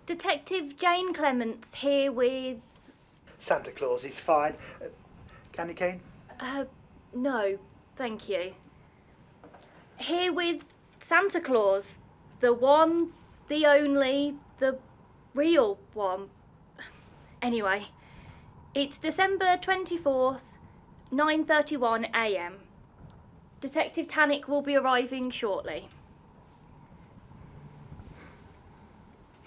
Detective Jane Clements here with... Santa Claus is fine. Candy cane? No, thank you. Here with Santa Claus. The one, the only, the real one. Anyway, it's December 24th, 9:31 a.m. Detective Tannick will be arriving shortly.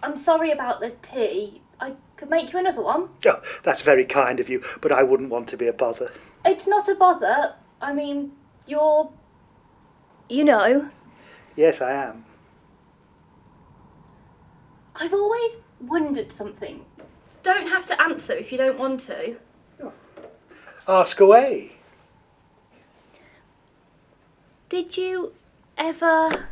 I'm sorry about the tea. I could make you another one. Oh, that's very kind of you, but I wouldn't want to be a bother. It's not a bother. I mean, you're... you know. Yes, I am. I've always wondered something. Don't have to answer if you don't want to. Ask away. Did you ever...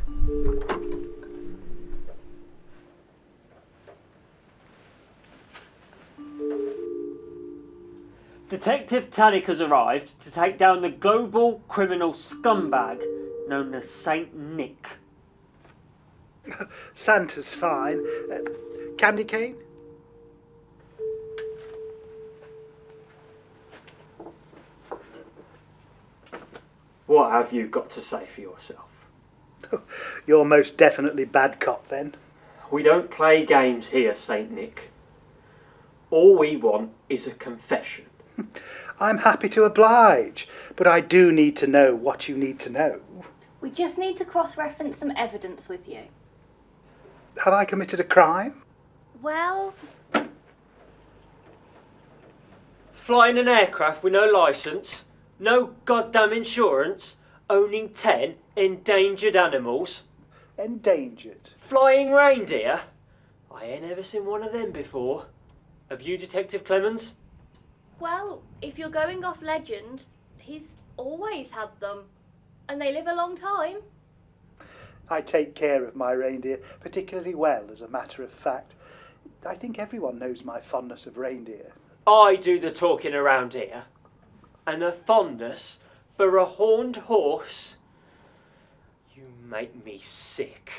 Detective Tannick has arrived to take down the global criminal scumbag known as Saint Nick. Santa's fine. Candy cane? What have you got to say for yourself? You're most definitely bad cop then. We don't play games here, Saint Nick. All we want is a confession. I'm happy to oblige, but I do need to know what you need to know. We just need to cross-reference some evidence with you. Have I committed a crime? Well... Flying an aircraft with no licence, no goddamn insurance, owning 10 endangered animals. Endangered? Flying reindeer? I ain't ever seen one of them before. Have you, Detective Clemmons? Well, if you're going off legend, he's always had them. And they live a long time. I take care of my reindeer particularly well, as a matter of fact. I think everyone knows my fondness of reindeer. I do the talking around here. And a fondness for a horned horse? You make me sick.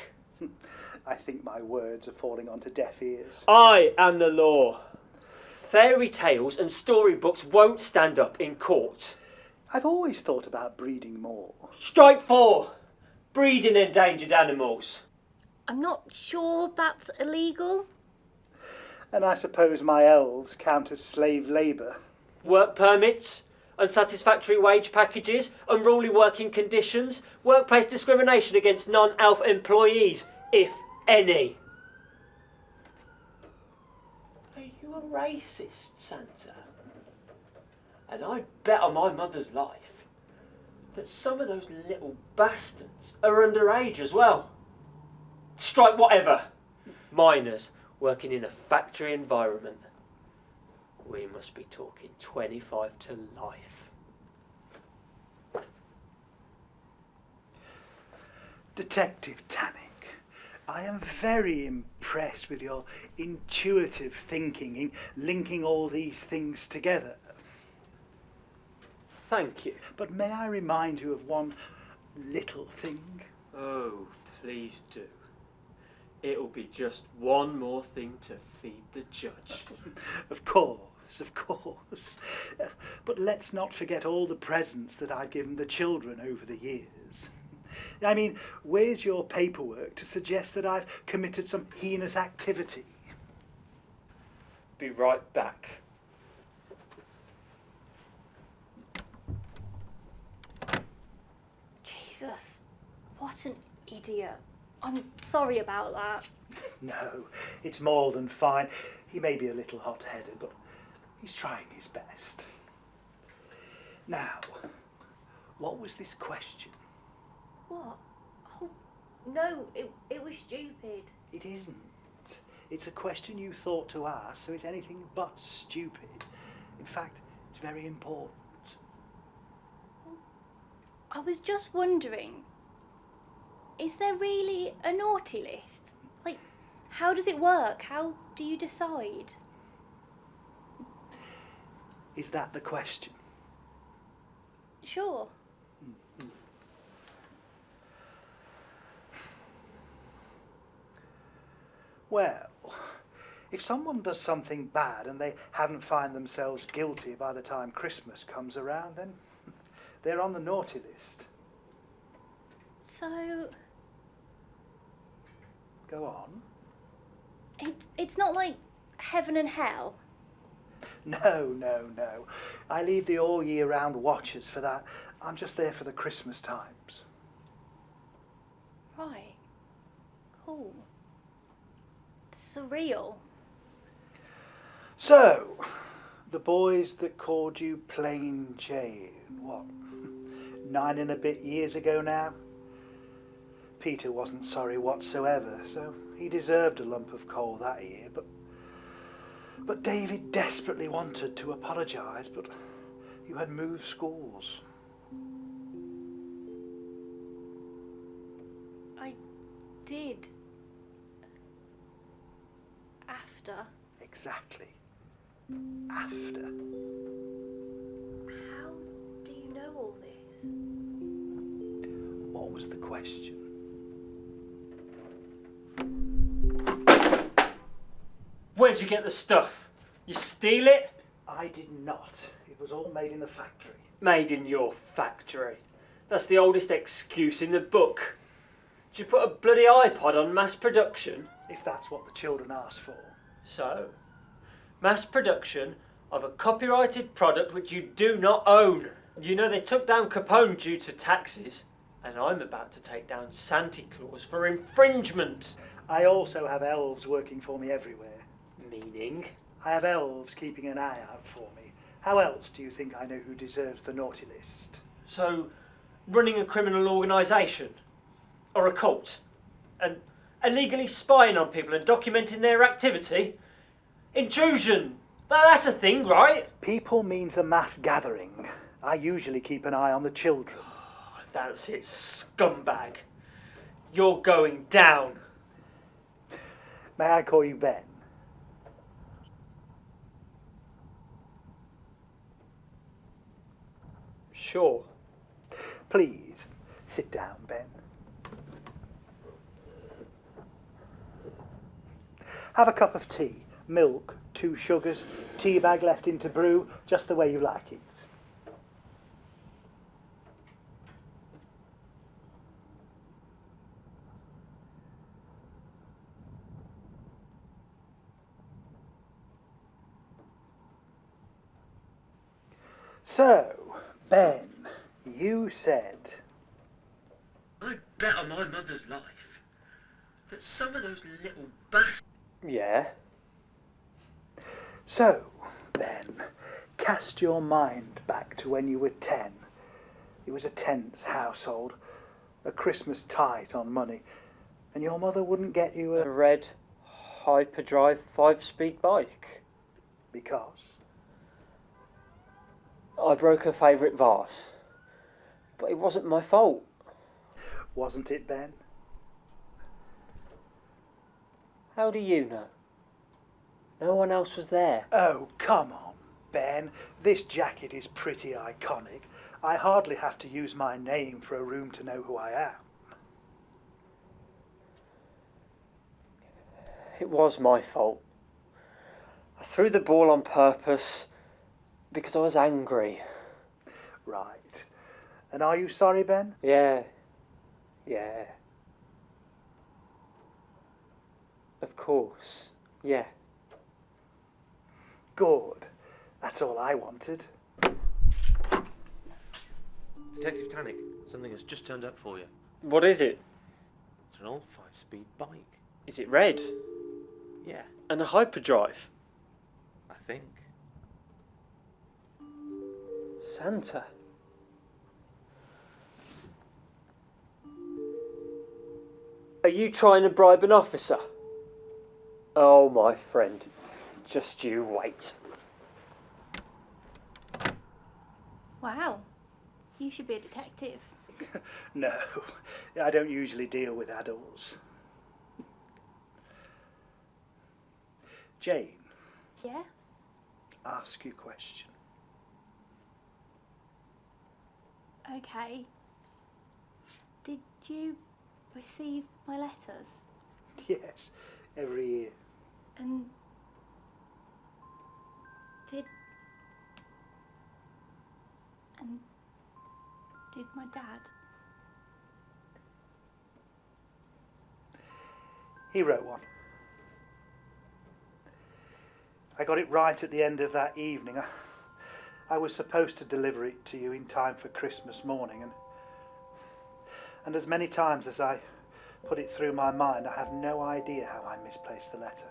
I think my words are falling onto deaf ears. I am the law. Fairy tales and storybooks won't stand up in court. I've always thought about breeding more. Strike 4. Breeding endangered animals. I'm not sure that's illegal. And I suppose my elves count as slave labour. Work permits, unsatisfactory wage packages, unruly working conditions, workplace discrimination against non-elf employees, if any. Are you a racist, Santa? And I'd bet on my mother's life that some of those little bastards are underage as well. Strike whatever. Minors working in a factory environment. We must be talking 25 to life. Detective Tannick, I am very impressed with your intuitive thinking in linking all these things together. Thank you. But may I remind you of one little thing? Oh, please do. It'll be just one more thing to feed the judge. Of course, of course. But let's not forget all the presents that I've given the children over the years. I mean, where's your paperwork to suggest that I've committed some heinous activity? Be right back. Jesus, what an idiot. I'm sorry about that. No, it's more than fine. He may be a little hot-headed, but he's trying his best. Now, what was this question? What? Oh, no, it was stupid. It isn't. It's a question you thought to ask, so it's anything but stupid. In fact, it's very important. I was just wondering, is there really a naughty list? Like, how does it work? How do you decide? Is that the question? Sure. Well, If someone does something bad and they haven't found themselves guilty by the time Christmas comes around, then they're on the naughty list. So, Go on. it's not like heaven and hell. No. I leave the all year round watchers for that. I'm just there for the Christmas times. Right. Cool. Surreal. So, the boys that called you Plain Jane, what, 9 and a bit years ago now? Peter wasn't sorry whatsoever, so he deserved a lump of coal that year, but David desperately wanted to apologise, but you had moved schools. I did. After. Exactly. After. How do you know all this? What was the question? Where'd you get the stuff? You steal it? I did not. It was all made in the factory. Made in your factory. That's the oldest excuse in the book. Did you put a bloody iPod on mass production? If that's what the children asked for. So, mass production of a copyrighted product which you do not own. You know they took down Capone due to taxes, and I'm about to take down Santa Claus for infringement. I also have elves working for me everywhere. Meaning? I have elves keeping an eye out for me. How else do you think I know who deserves the naughty list? So, running a criminal organisation? Or a cult? And illegally spying on people and documenting their activity? Intrusion! That's a thing, right? People means a mass gathering. I usually keep an eye on the children. That's it, scumbag. You're going down. May I call you Ben? Sure. Please, sit down, Ben. Have a cup of tea, milk, 2 sugars, tea bag left in to brew, just the way you like it. So, Ben, you said... I bet on my mother's life that some of those little bastards... Yeah? So, Ben, cast your mind back to when you were 10. It was a tense household, a Christmas tight on money, and your mother wouldn't get you A red hyperdrive 5-speed bike. Because? I broke her favourite vase. But it wasn't my fault. Wasn't it, Ben? How do you know? No one else was there. Oh, come on, Ben. This jacket is pretty iconic. I hardly have to use my name for a room to know who I am. It was my fault. I threw the ball on purpose because I was angry. Right. And are you sorry, Ben? Yeah. Of course. Yeah. Good. That's all I wanted. Detective Tannick, something has just turned up for you. What is it? It's an old 5-speed bike. Is it red? Yeah, And a hyperdrive? I think. Santa? Are you trying to bribe an officer? Oh, my friend. Just you wait. Wow. You should be a detective. No, I don't usually deal with adults. Jane, Yeah? ask your question. Okay. Did you receive my letters? Yes, every year. And Did my dad? He wrote one. I got it right at the end of that evening. I was supposed to deliver it to you in time for Christmas morning, and as many times as I put it through my mind, I have no idea how I misplaced the letter.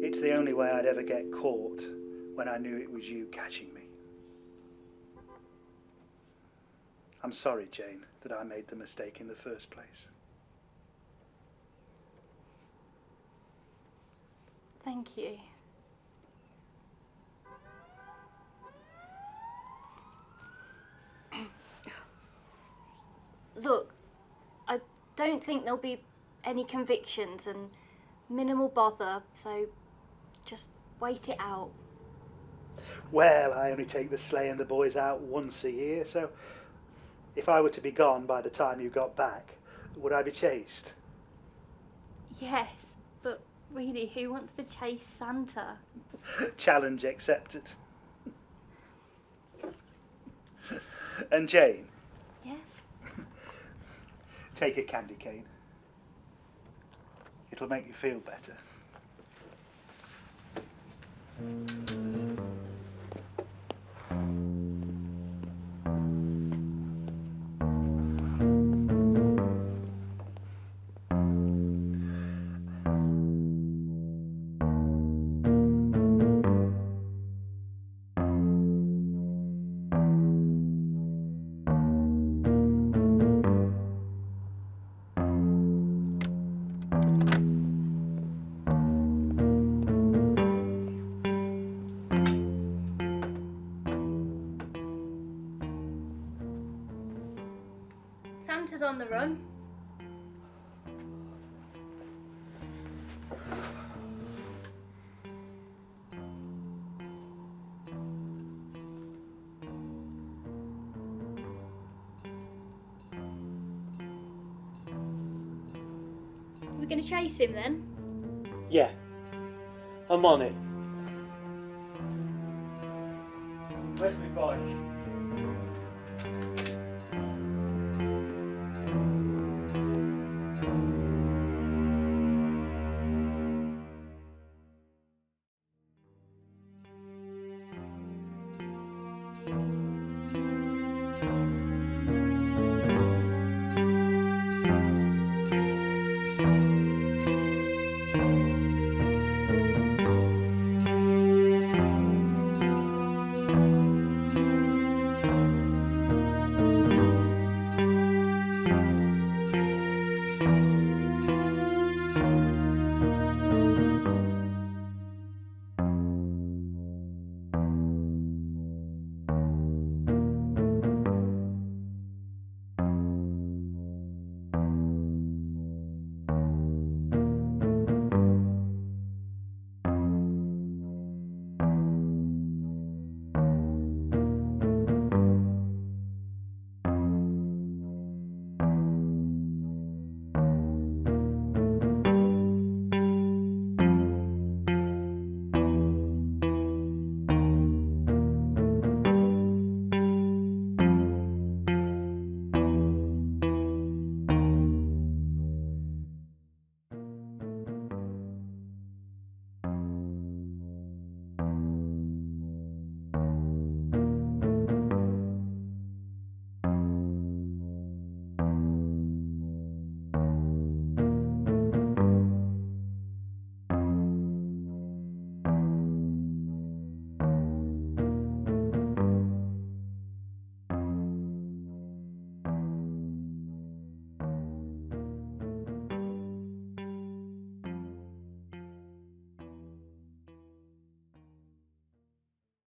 It's the only way I'd ever get caught when I knew it was you catching me. I'm sorry, Jane, that I made the mistake in the first place. Thank you. Look, I don't think there'll be any convictions and minimal bother, so just wait it out. Well, I only take the sleigh and the boys out once a year, so if I were to be gone by the time you got back, would I be chased? Yes, but really, who wants to chase Santa? Challenge accepted. And Jane, Yes? take a candy cane. It'll make you feel better. Santa's on the run. We're going to chase him then? Yeah, I'm on it. Where's my bike?